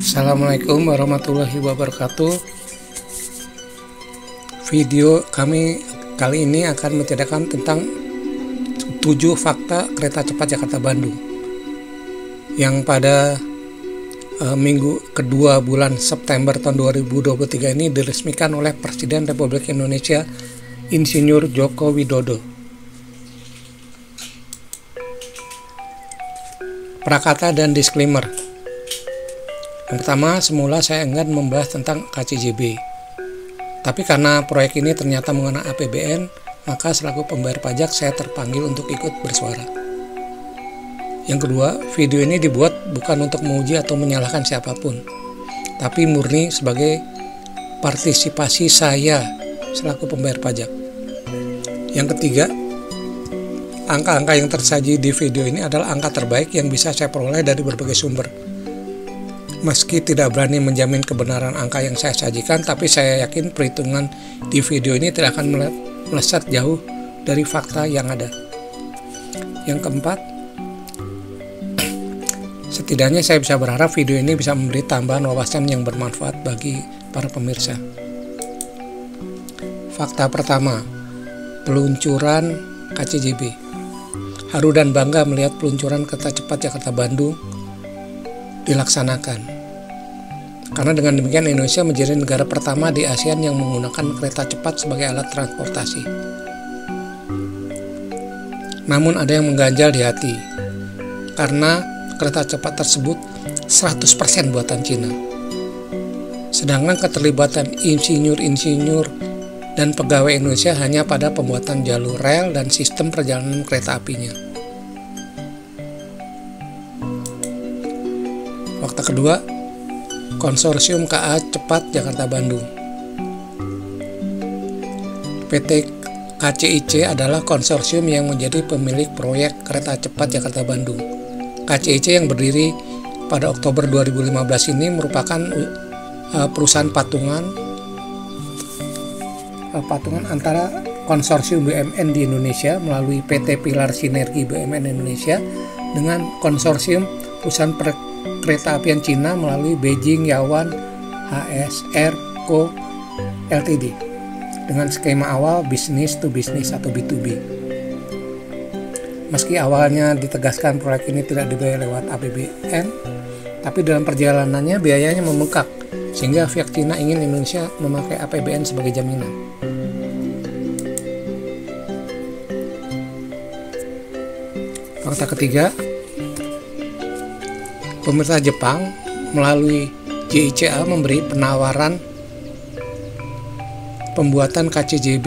Assalamualaikum warahmatullahi wabarakatuh. Video kami kali ini akan menceritakan tentang 7 fakta kereta cepat Jakarta-Bandung yang pada minggu kedua bulan September tahun 2023 ini diresmikan oleh Presiden Republik Indonesia Insinyur Joko Widodo. Prakata dan disclaimer. Yang pertama, semula saya enggan membahas tentang KCJB. Tapi karena proyek ini ternyata mengenai APBN, maka selaku pembayar pajak saya terpanggil untuk ikut bersuara. Yang kedua, video ini dibuat bukan untuk menguji atau menyalahkan siapapun, tapi murni sebagai partisipasi saya selaku pembayar pajak. Yang ketiga, angka-angka yang tersaji di video ini adalah angka terbaik yang bisa saya peroleh dari berbagai sumber. Meski tidak berani menjamin kebenaran angka yang saya sajikan, tapi saya yakin perhitungan di video ini tidak akan melesat jauh dari fakta yang ada. Yang keempat, setidaknya saya bisa berharap video ini bisa memberi tambahan wawasan yang bermanfaat bagi para pemirsa. Fakta pertama, peluncuran KCJB. Haru dan bangga melihat peluncuran kereta cepat Jakarta-Bandung dilaksanakan. Karena dengan demikian Indonesia menjadi negara pertama di ASEAN yang menggunakan kereta cepat sebagai alat transportasi. Namun ada yang mengganjal di hati, karena kereta cepat tersebut 100% buatan Cina. Sedangkan keterlibatan insinyur-insinyur dan pegawai Indonesia hanya pada pembuatan jalur rel dan sistem perjalanan kereta apinya. Fakta kedua, Konsorsium KA Cepat Jakarta-Bandung. PT KCIC adalah konsorsium yang menjadi pemilik proyek kereta cepat Jakarta-Bandung. KCIC yang berdiri pada Oktober 2015 ini merupakan perusahaan patungan antara konsorsium BUMN di Indonesia melalui PT Pilar Sinergi BUMN Indonesia dengan konsorsium perusahaan kereta apian Cina melalui Beijing Yawan HSR Co Ltd dengan skema awal bisnis to bisnis atau B2B. Meski awalnya ditegaskan proyek ini tidak dibayar lewat APBN, tapi dalam perjalanannya biayanya membengkak sehingga pihak Cina ingin Indonesia memakai APBN sebagai jaminan. Fakta ketiga, pemerintah Jepang melalui JICA memberi penawaran pembuatan KCJB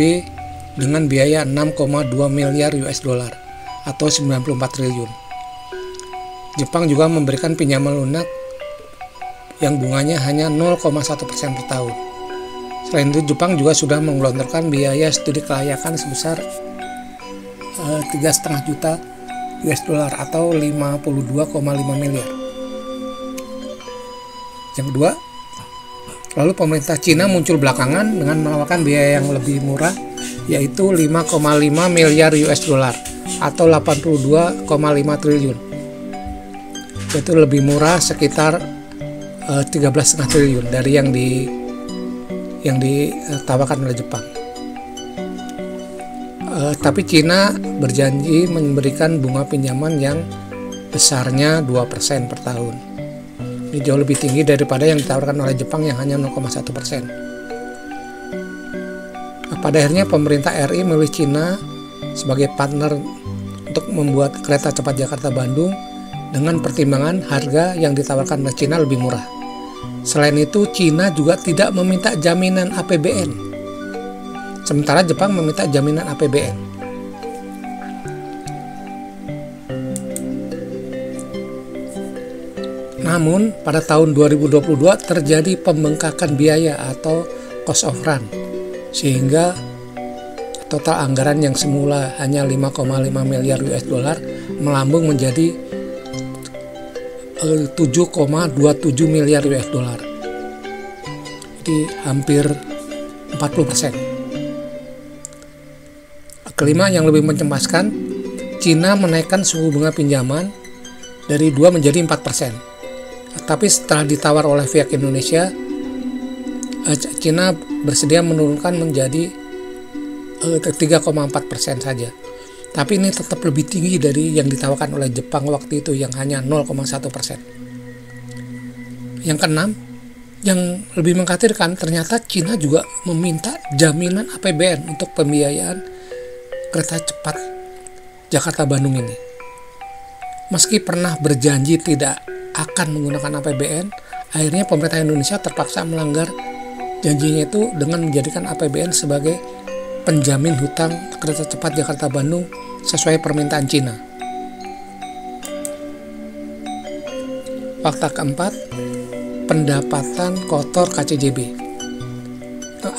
dengan biaya 6,2 miliar US dollar atau 94 triliun. Jepang juga memberikan pinjaman lunak yang bunganya hanya 0,1% per tahun. Selain itu, Jepang juga sudah menggelontorkan biaya studi kelayakan sebesar 3,5 juta US dollar atau 52,5 miliar. Yang kedua, lalu pemerintah Cina muncul belakangan dengan menawarkan biaya yang lebih murah, yaitu 5,5 miliar US dollar atau 82,5 triliun. Itu lebih murah sekitar 13,5 triliun dari yang ditawarkan oleh Jepang. Tapi Cina berjanji memberikan bunga pinjaman yang besarnya 2% per tahun. Ini jauh lebih tinggi daripada yang ditawarkan oleh Jepang yang hanya 0,1%. Pada akhirnya pemerintah RI memilih Cina sebagai partner untuk membuat kereta cepat Jakarta-Bandung dengan pertimbangan harga yang ditawarkan oleh Cina lebih murah. Selain itu, Cina juga tidak meminta jaminan APBN, sementara Jepang meminta jaminan APBN. Namun, pada tahun 2022 terjadi pembengkakan biaya atau cost of run, sehingga total anggaran yang semula hanya 5,5 miliar US dollar melambung menjadi 7,27 miliar US dollar. Jadi hampir 40%. Kelima, yang lebih mencemaskan, Cina menaikkan suku bunga pinjaman dari 2 menjadi 4%. Tapi setelah ditawar oleh pihak Indonesia, Cina bersedia menurunkan menjadi 3,4% saja. Tapi ini tetap lebih tinggi dari yang ditawarkan oleh Jepang waktu itu yang hanya 0,1%. Yang keenam, yang lebih mengkhawatirkan, ternyata Cina juga meminta jaminan APBN untuk pembiayaan kereta cepat Jakarta-Bandung ini. Meski pernah berjanji tidak akan menggunakan APBN, akhirnya pemerintah Indonesia terpaksa melanggar janjinya itu dengan menjadikan APBN sebagai penjamin hutang kereta cepat Jakarta-Bandung sesuai permintaan Cina. Fakta keempat, pendapatan kotor KCJB.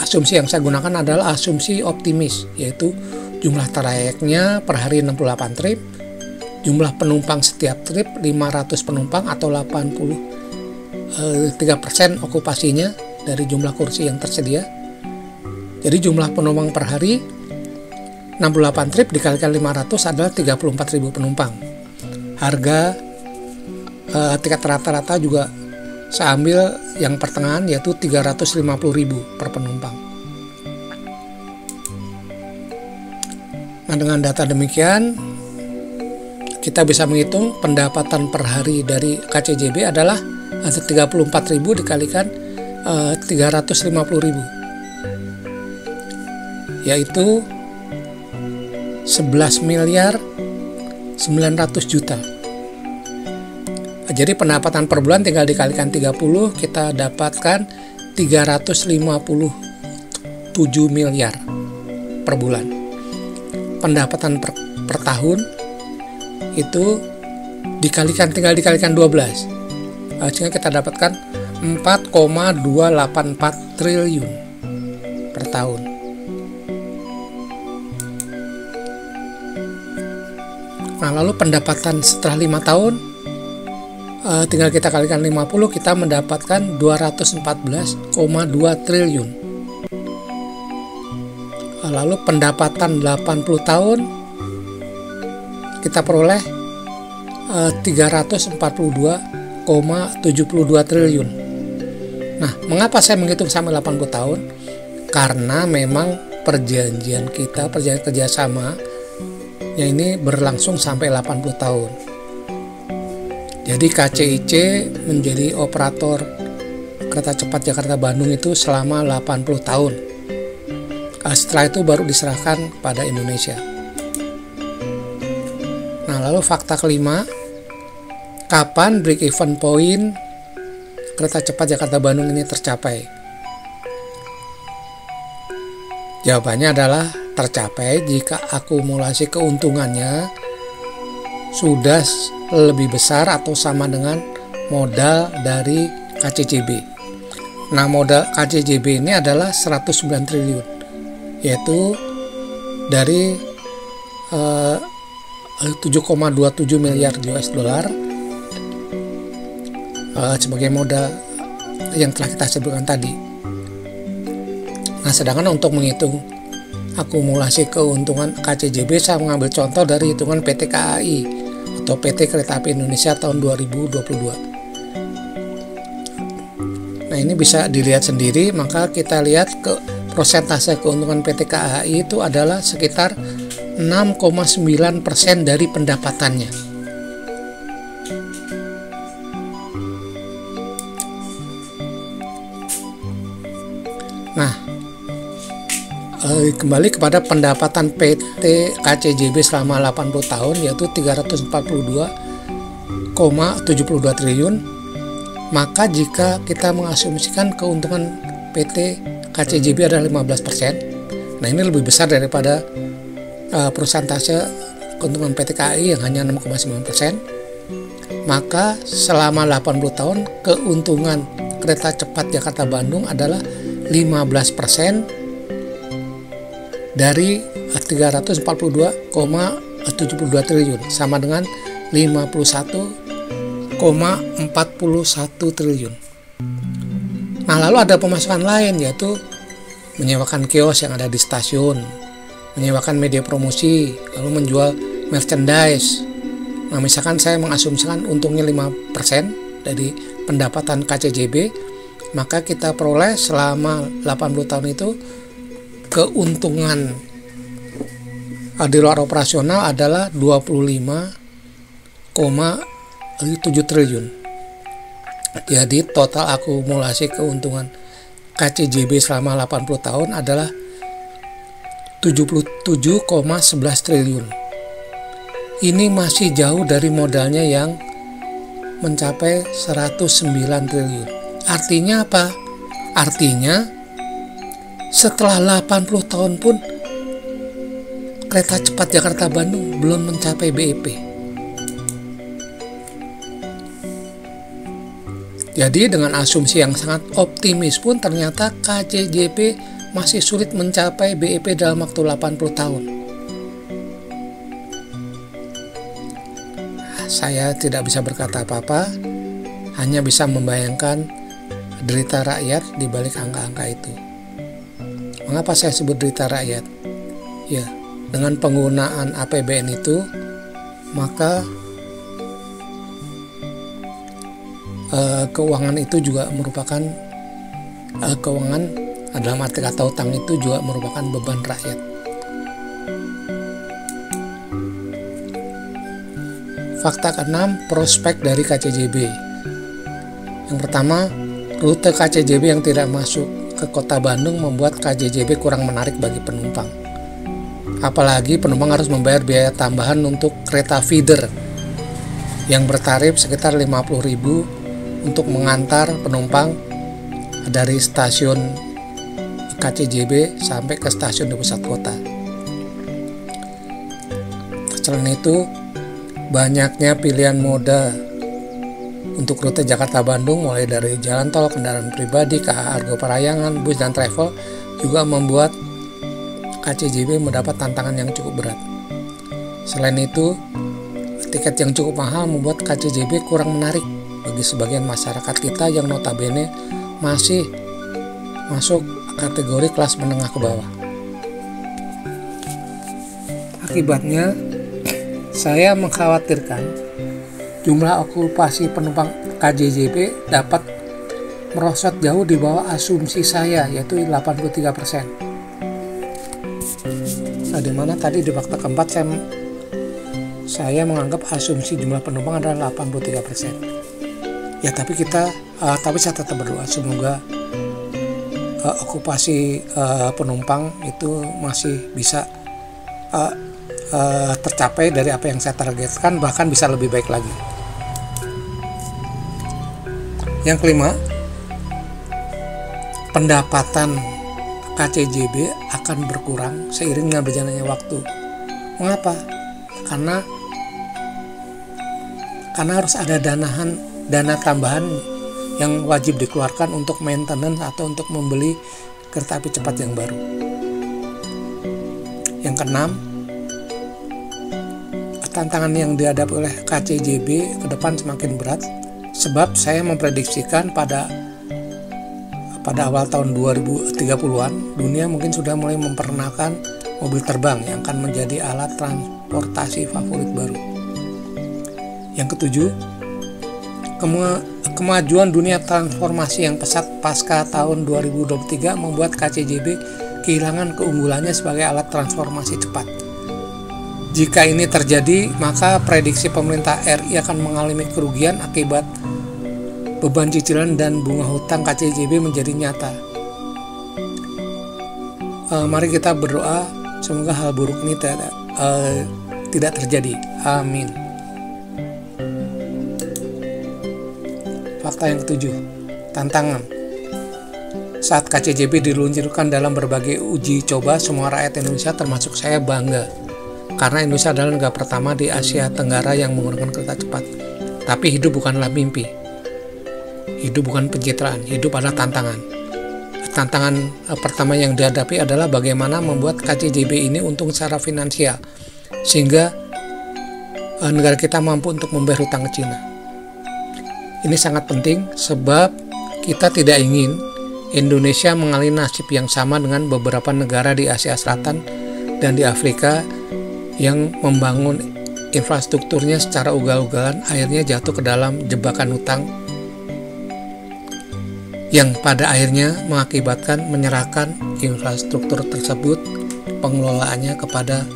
Asumsi yang saya gunakan adalah asumsi optimis, yaitu jumlah trayeknya per hari 68 trip, jumlah penumpang setiap trip 500 penumpang atau 83% okupasinya dari jumlah kursi yang tersedia. Jadi jumlah penumpang per hari 68 trip dikalikan 500 adalah 34.000 penumpang. Harga tiket rata-rata juga saya ambil yang pertengahan, yaitu 350.000 per penumpang. Nah, dengan data demikian kita bisa menghitung pendapatan per hari dari KCJB adalah 34.000 dikalikan 350.000, yaitu 11 miliar 900 juta. Jadi pendapatan per bulan tinggal dikalikan 30, kita dapatkan 357 miliar per bulan. Pendapatan per tahun itu tinggal dikalikan 12, sehingga kita dapatkan 4,284 triliun per tahun. Nah, lalu pendapatan setelah 5 tahun, tinggal kita kalikan 50, kita mendapatkan 214,2 triliun. Lalu pendapatan 80 tahun kita peroleh 342,72 triliun. Nah, mengapa saya menghitung sampai 80 tahun? Karena memang perjanjian kerjasama yang ini berlangsung sampai 80 tahun. Jadi KCIC menjadi operator kereta cepat Jakarta-Bandung itu selama 80 tahun. Setelah itu baru diserahkan pada Indonesia. Nah, lalu fakta kelima, kapan break even point kereta cepat Jakarta-Bandung ini tercapai? Jawabannya adalah tercapai jika akumulasi keuntungannya sudah lebih besar atau sama dengan modal dari KCJB. Nah, modal KCJB ini adalah 109 triliun, yaitu dari 7,27 miliar US dollar sebagai modal yang telah kita sebutkan tadi. Nah, sedangkan untuk menghitung akumulasi keuntungan KCJB, saya mengambil contoh dari hitungan PT KAI atau PT Kereta Api Indonesia tahun 2022. Nah, ini bisa dilihat sendiri, maka kita lihat ke persentase keuntungan PT KAI itu adalah sekitar 6,9% dari pendapatannya. Nah, kembali kepada pendapatan PT KCJB selama 80 tahun, yaitu 342,72 triliun. Maka jika kita mengasumsikan keuntungan PT KCJB adalah 15%, nah ini lebih besar daripada persentase keuntungan PT KAI yang hanya 6,9%. Maka selama 80 tahun keuntungan kereta cepat Jakarta-Bandung adalah 15% dari 342,72 triliun, sama dengan 51,41 triliun. Nah, lalu ada pemasukan lain, yaitu menyewakan kios yang ada di stasiun, menyewakan media promosi, lalu menjual merchandise. Nah, misalkan saya mengasumsikan untungnya 5% dari pendapatan KCJB, maka kita peroleh selama 80 tahun itu keuntungan di luar operasional adalah 25,7 triliun. Jadi total akumulasi keuntungan KCJB selama 80 tahun adalah 77,11 triliun. Ini masih jauh dari modalnya yang mencapai 109 triliun. Artinya apa? Artinya setelah 80 tahun pun kereta cepat Jakarta-Bandung belum mencapai BEP. Jadi dengan asumsi yang sangat optimis pun ternyata KCJB masih sulit mencapai BEP dalam waktu 80 tahun. Saya tidak bisa berkata apa-apa, hanya bisa membayangkan derita rakyat di balik angka-angka itu. Mengapa saya sebut derita rakyat? Ya, dengan penggunaan APBN itu, maka keuangan itu juga merupakan keuangan dalam arti kata utang itu juga merupakan beban rakyat. Fakta ke-6, prospek dari KCJB. Yang pertama, rute KCJB yang tidak masuk ke kota Bandung membuat KCJB kurang menarik bagi penumpang. Apalagi penumpang harus membayar biaya tambahan untuk kereta feeder yang bertarif sekitar 50.000 untuk mengantar penumpang dari stasiun KCJB sampai ke stasiun di pusat kota. Selain itu, banyaknya pilihan moda untuk rute Jakarta-Bandung mulai dari jalan tol, kendaraan pribadi, KA Argo Parahyangan, bus dan travel juga membuat KCJB mendapat tantangan yang cukup berat. Selain itu, tiket yang cukup mahal membuat KCJB kurang menarik bagi sebagian masyarakat kita yang notabene masih masuk kategori kelas menengah ke bawah. Akibatnya, saya mengkhawatirkan jumlah okupasi penumpang KCJB dapat merosot jauh di bawah asumsi saya, yaitu 83%. Nah, dimana tadi di fakta keempat saya menganggap asumsi jumlah penumpang adalah 83%. Ya, tapi saya tetap berdoa semoga okupasi penumpang itu masih bisa tercapai dari apa yang saya targetkan, bahkan bisa lebih baik lagi. Yang kelima, pendapatan KCJB akan berkurang seiring dengan berjalannya waktu. Mengapa? Karena harus ada dana tambahan yang wajib dikeluarkan untuk maintenance atau untuk membeli kereta api cepat yang baru. Yang keenam, tantangan yang dihadapi oleh KCJB ke depan semakin berat, sebab saya memprediksikan pada awal tahun 2030-an dunia mungkin sudah mulai memperkenalkan mobil terbang yang akan menjadi alat transportasi favorit baru. Yang ketujuh, kemajuan dunia transformasi yang pesat pasca tahun 2023 membuat KCJB kehilangan keunggulannya sebagai alat transformasi cepat. Jika ini terjadi, maka prediksi pemerintah RI akan mengalami kerugian akibat beban cicilan dan bunga hutang KCJB menjadi nyata. Mari kita berdoa semoga hal buruk ini tidak terjadi. Amin. Fakta yang ketujuh, tantangan. Saat KCJB diluncurkan dalam berbagai uji coba, semua rakyat Indonesia termasuk saya bangga. Karena Indonesia adalah negara pertama di Asia Tenggara yang menggunakan kereta cepat. Tapi hidup bukanlah mimpi. Hidup bukan pencitraan, hidup adalah tantangan. Tantangan pertama yang dihadapi adalah bagaimana membuat KCJB ini untung secara finansial, sehingga negara kita mampu untuk membayar hutang ke Cina. Ini sangat penting sebab kita tidak ingin Indonesia mengalami nasib yang sama dengan beberapa negara di Asia Selatan dan di Afrika yang membangun infrastrukturnya secara ugal-ugalan, akhirnya jatuh ke dalam jebakan hutang yang pada akhirnya mengakibatkan menyerahkan infrastruktur tersebut pengelolaannya kepada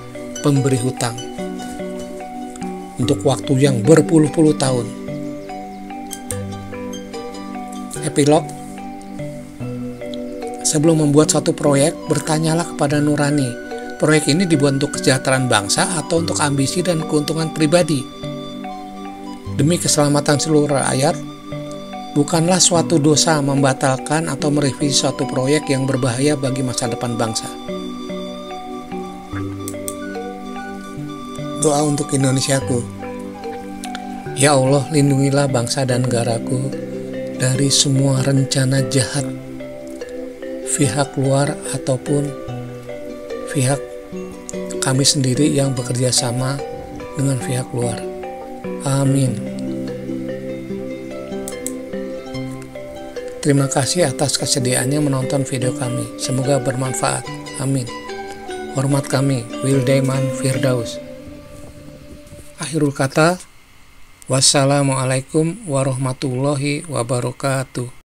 pemberi hutang untuk waktu yang berpuluh-puluh tahun. Epilog. Sebelum membuat suatu proyek, bertanyalah kepada nurani, proyek ini dibuat untuk kesejahteraan bangsa atau untuk ambisi dan keuntungan pribadi? Demi keselamatan seluruh rakyat, bukanlah suatu dosa membatalkan atau merevisi suatu proyek yang berbahaya bagi masa depan bangsa. Doa untuk Indonesiaku. Ya Allah, lindungilah bangsa dan negaraku dari semua rencana jahat pihak luar ataupun pihak kami sendiri yang bekerja sama dengan pihak luar. Amin. Terima kasih atas kesediaannya menonton video kami. Semoga bermanfaat. Amin. Hormat kami, Wildaiman Firdaus. Akhirul kata, wassalamualaikum warahmatullahi wabarakatuh.